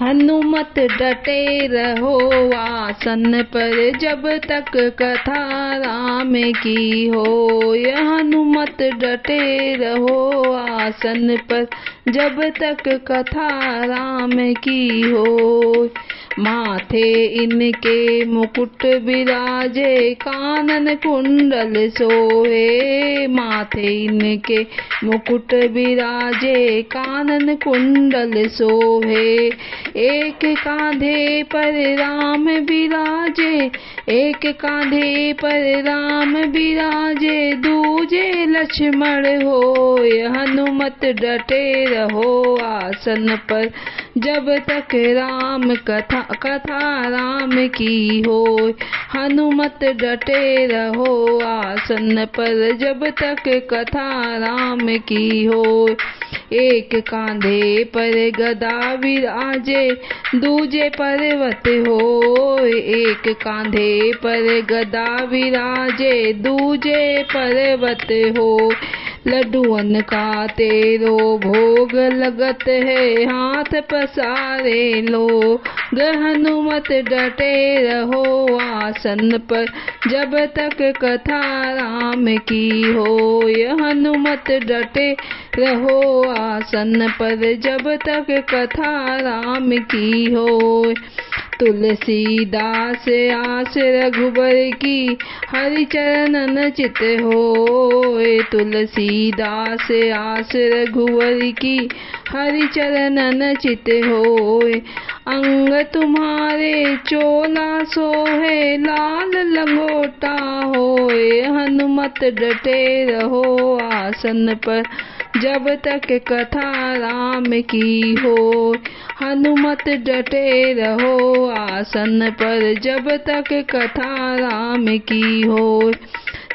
हनुमत डटे रहो आसन पर जब तक कथा राम की होय। हनुमत डटे रहो आसन पर जब तक कथा राम की होय। माथे इनके मुकुट विराजे कानन कुंडल सोहे। माथे इनके मुकुट विराजे कानन कुंडल सोहे। एक कांधे पर राम विराजे, एक कांधे पर राम विराजे, दूजे लक्ष्मण होय। हनुमत डटे रहो आसन पर जब तक राम कथा राम की होय। हनुमत डटे रहो आसन पर जब तक कथा राम की होय। एक कांधे पर गदा विराजे, दूजे पर्वत होय। एक कांधे पर गदा विराजे, दूजे पर्वत होय। लड्डुअन का तेरो भोग लगत है, हाथ पसारे लो। हनुमत डटे रहो आसन पर जब तक कथा राम की होय। हनुमत डटे रहो आसन पर जब तक कथा राम की होय। तुलसीदास आस रघुबर की, हरि चरणन चित होय। तुलसीदास आस रघुबर की, हरि चरणन चित होय। अंग तुम्हारे चोला सोहे, लाल लंगोटा होय। हनुमत डटे रहो आसन पर जब तक कथा राम की होय। हनुमत डटे रहो आसन पर जब तक कथा राम की होय।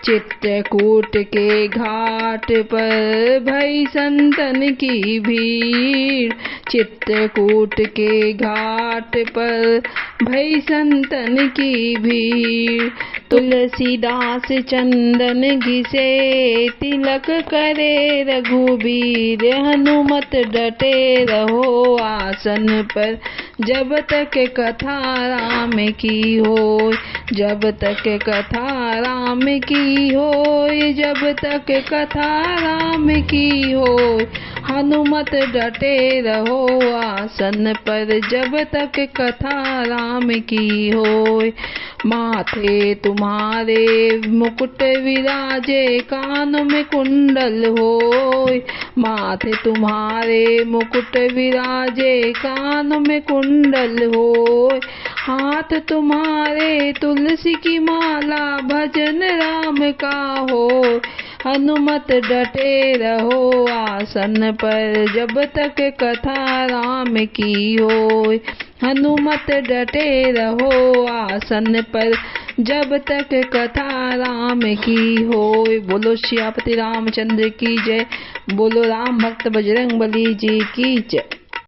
चित्रकूट के घाट पर भई संतन की भीड़। चित्रकूट के घाट पर भई संतन की भीड़। तुलसीदास चंदन घिसे, तिलक करे रघुबीर। हनुमत डटे रहो आसन पर जब तक कथा राम की होय। जब तक कथा राम की होय, जब तक कथा राम की होय। हनुमत डटे रहो आसन पर जब तक कथा राम की होय। माथे तुम्हारे मुकुट विराजे, कानों में कुंडल होय। माथे तुम्हारे मुकुट विराजे, कानों में कुंडल होय। हाथ तुम्हारे तुलसी की माला, भजन राम का होय। हनुमत डटे रहो आसन पर जब तक कथा राम की होय। हनुमत डटे रहो आसन पर जब तक कथा राम की होय। बोलो सियापति रामचंद्र की जय। बोलो राम भक्त बजरंग बली जी की जय।